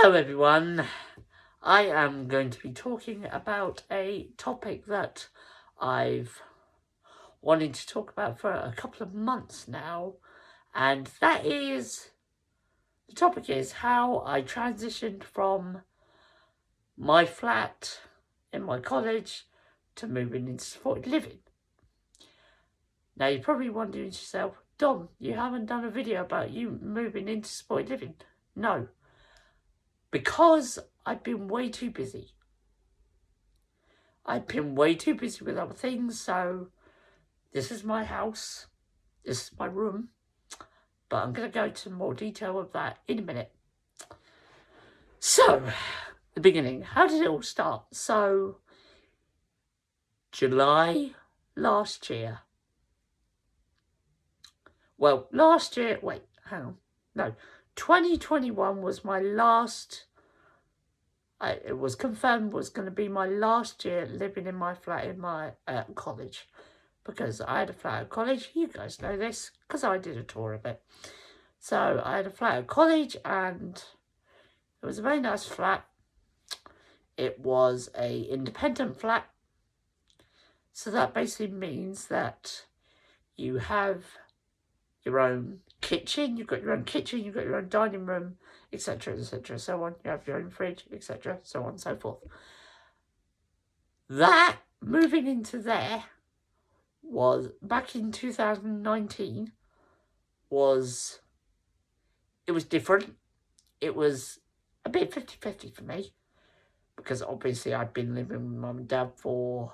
Hello everyone, I am going to be talking about a topic that I've wanted to talk about for a couple of months now, and that is, the topic is how I transitioned from my flat in my college to moving into supported living. Now you're probably wondering to yourself, Dom, you haven't done a video about you moving into supported living. No. Because I've been way too busy. I've been way too busy with other things, so this is my house, this is my room, but I'm going to go into more detail of that in a minute. So, the beginning, how did it all start? So, July last year. Well, last year, wait, hang on, no, 2021 was my last, it was confirmed was going to be my last year living in my flat in my college. Because I had a flat at college, you guys know this, because I did a tour of it. So I had a flat at college and it was a very nice flat. It was a independent flat. So that basically means that you have your own kitchen, you've got your own kitchen, you've got your own dining room, etc, etc, so on. You have your own fridge, etc, so on and so forth. That, moving into there, was back in 2019, it was different. It was a bit 50-50 for me, because obviously I'd been living with mum and dad for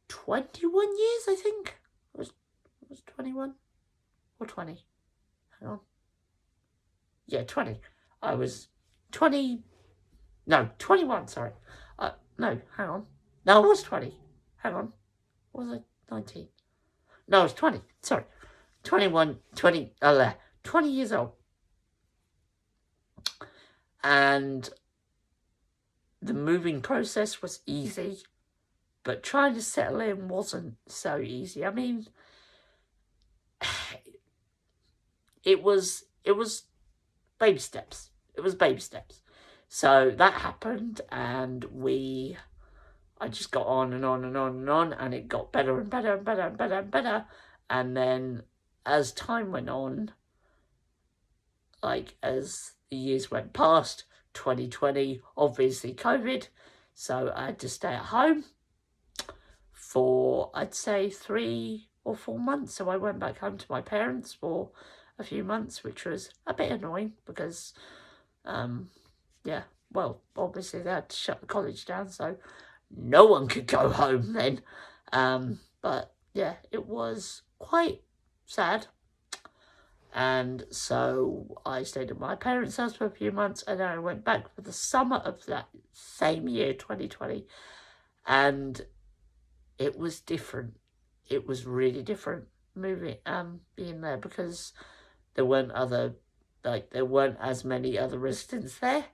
21 years, I think. It was 21 or 20. Hang on. Yeah, 20. I was 20. No, 21, sorry. No, hang on. No, I was 20. Hang on. Was I 19? No, I was 20. Sorry. 20 years old. And the moving process was easy, but trying to settle in wasn't so easy. I mean, it was baby steps. It was baby steps. So that happened, and I just got on and on and on and on, and it got better and better and better and better and better. And then as time went on, like as the years went past, 2020, obviously COVID, so I had to stay at home for, I'd say, 3 or 4 months. So I went back home to my parents for a few months, which was a bit annoying because, yeah, well, obviously they had to shut the college down, so no one could go home then. But yeah, it was quite sad. And so I stayed at my parents' house for a few months, and then I went back for the summer of that same year, 2020. And it was different. It was really different being there, because there weren't as many other residents there,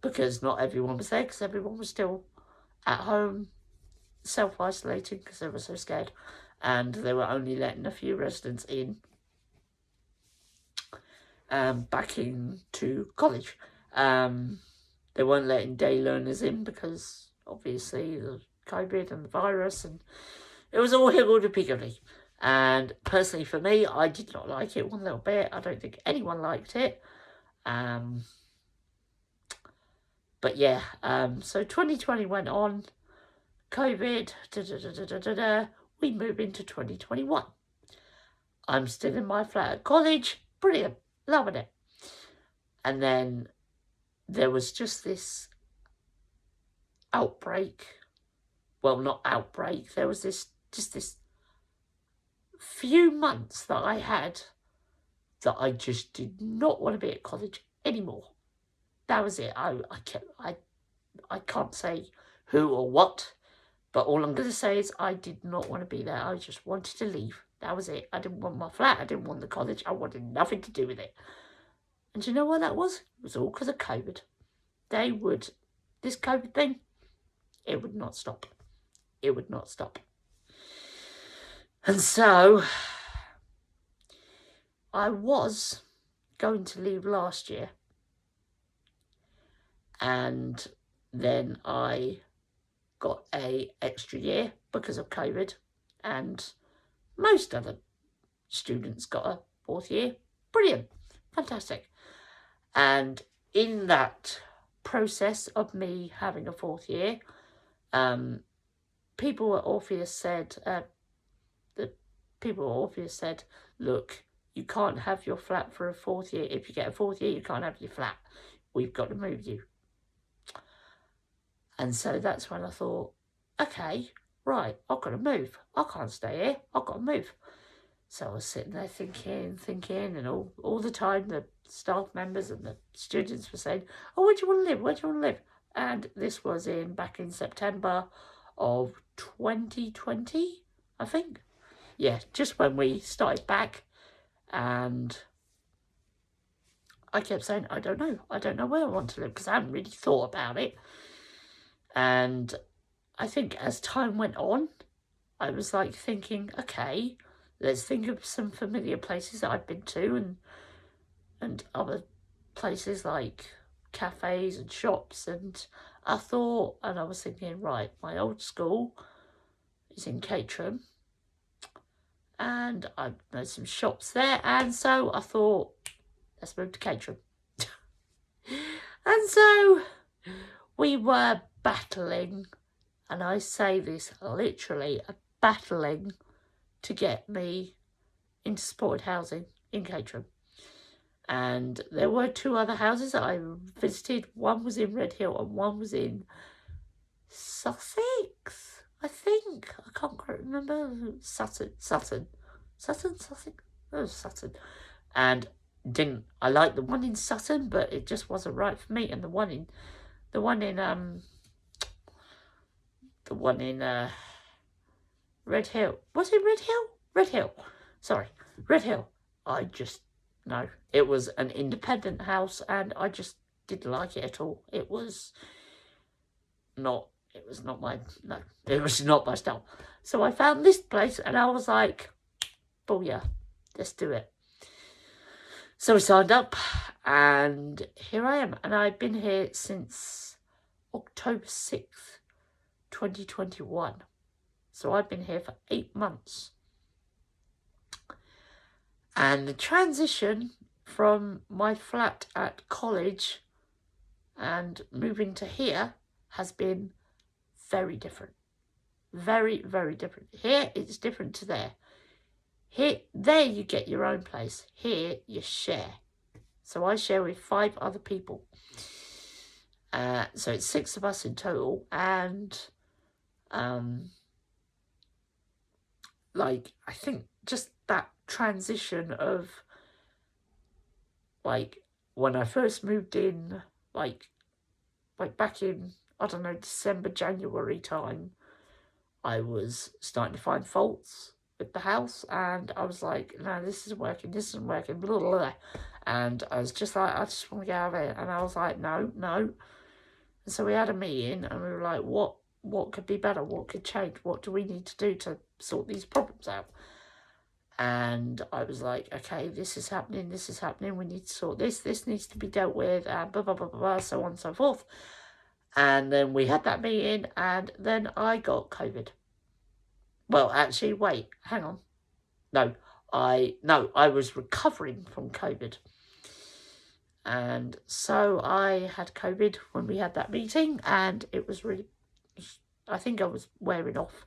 because not everyone was there, because everyone was still at home self-isolating because they were so scared, and they were only letting a few residents in back into college. They weren't letting day learners in because obviously the COVID and the virus, and it was all higgledy-piggledy. And personally for me, I did not like it one little bit. I don't think anyone liked it. But yeah, so 2020 went on, COVID, we move into 2021. I'm still in my flat at college, brilliant, loving it. And then there was just this outbreak. Well, not outbreak, there was this few months that I had that I just did not want to be at college anymore. That was it. I can't say who or what, but all I'm going to say is I did not want to be there. I just wanted to leave. That was it. I didn't want my flat. I didn't want the college. I wanted nothing to do with it. And do you know what that was? It was all because of COVID. This COVID thing, it would not stop. It would not stop. And so I was going to leave last year, And then I got a extra year because of COVID, and most other students got a fourth year. Brilliant, fantastic. And in that process of me having a fourth year, people at Orpheus said, look, you can't have your flat for a fourth year. If you get a fourth year, you can't have your flat. We've got to move you. And so that's when I thought, okay, right, I've got to move. I can't stay here. I've got to move. So I was sitting there thinking, and all the time the staff members and the students were saying, oh, where do you want to live? Where do you want to live? And this was back in September of 2020, I think. Yeah, just when we started back. And I kept saying, I don't know where I want to live, because I hadn't really thought about it. And I think as time went on, I was like thinking, okay, let's think of some familiar places that I've been to, and other places like cafes and shops. And I was thinking, right, my old school is in Caterham, and I know some shops there, and so I thought, let's move to Caterham. And so we were battling, and I say this literally, battling to get me into supported housing in Caterham. And there were 2 other houses that I visited. One was in Redhill and one was in Sussex, I think. I can't quite remember. Sutton. Sussex? Oh, Sutton. And I liked the one in Sutton, but it just wasn't right for me. And the one in Redhill. Was it Redhill? Redhill. Sorry, Redhill. No. It was an independent house, and I just didn't like it at all. It was not my style. So I found this place, and I was like, oh yeah, let's do it. So we signed up, and here I am. And I've been here since October 6th, 2021. So I've been here for 8 months. And the transition from my flat at college and moving to here has been very different. Very, very different. Here, it's different to there. There you get your own place. Here, you share. So I share with 5 other people. So it's 6 of us in total. And, I think just that transition of, when I first moved in, back in, I don't know, December, January time, I was starting to find faults with the house, and I was like, no, this isn't working, blah, blah, blah. And I was just like, I just want to get out of it. And I was like, no. And so we had a meeting, and we were like, what could be better? What could change? What do we need to do to sort these problems out? And I was like, okay, this is happening, we need to sort this needs to be dealt with, and blah, blah, blah, blah, so on and so forth. And then we had that meeting, and then I got COVID. Well, actually, wait, hang on. No, I was recovering from COVID. And so I had COVID when we had that meeting, and it was really, I think I was wearing off,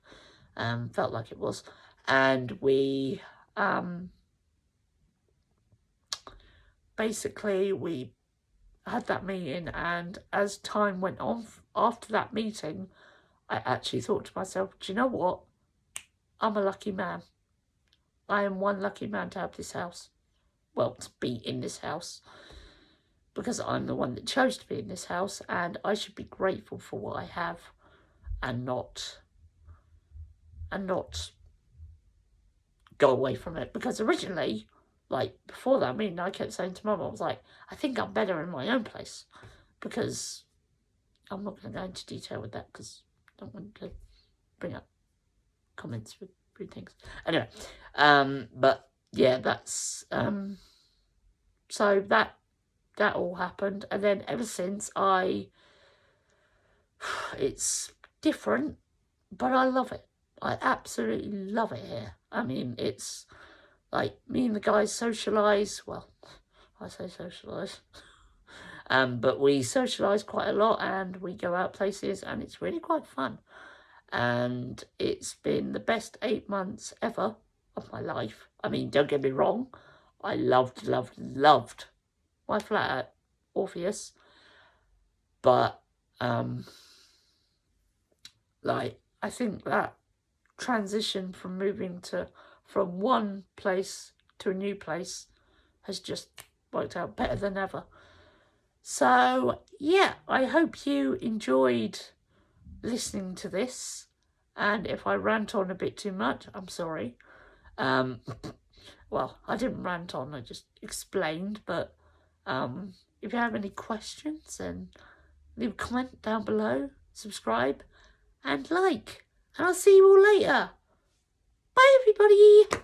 felt like it was. And we, basically we had that meeting, and as time went on after that meeting, I actually thought to myself, do you know what? I'm a lucky man. I am one lucky man to have this house. Well, to be in this house. Because I'm the one that chose to be in this house, and I should be grateful for what I have, and not go away from it. Because originally, before that meeting, I kept saying to Mum, I was like, I think I'm better in my own place. Because I'm not going to go into detail with that, because I don't want to bring up comments with rude things. Anyway, but yeah, that's, so that all happened. And then ever since, I it's different, but I love it. I absolutely love it here. I mean, it's like me and the guys socialise. Well, I say socialise. But we socialise quite a lot and we go out places and it's really quite fun. And it's been the best 8 months ever of my life. I mean, don't get me wrong. I loved my flat at Orpheus. But, like, I think that transition from moving from one place to a new place has just worked out better than ever. So, yeah, I hope you enjoyed listening to this. And if I rant on a bit too much, I'm sorry. Well, I didn't rant on, I just explained. But if you have any questions, then leave a comment down below, subscribe, and like. And I'll see you all later. Bye, everybody.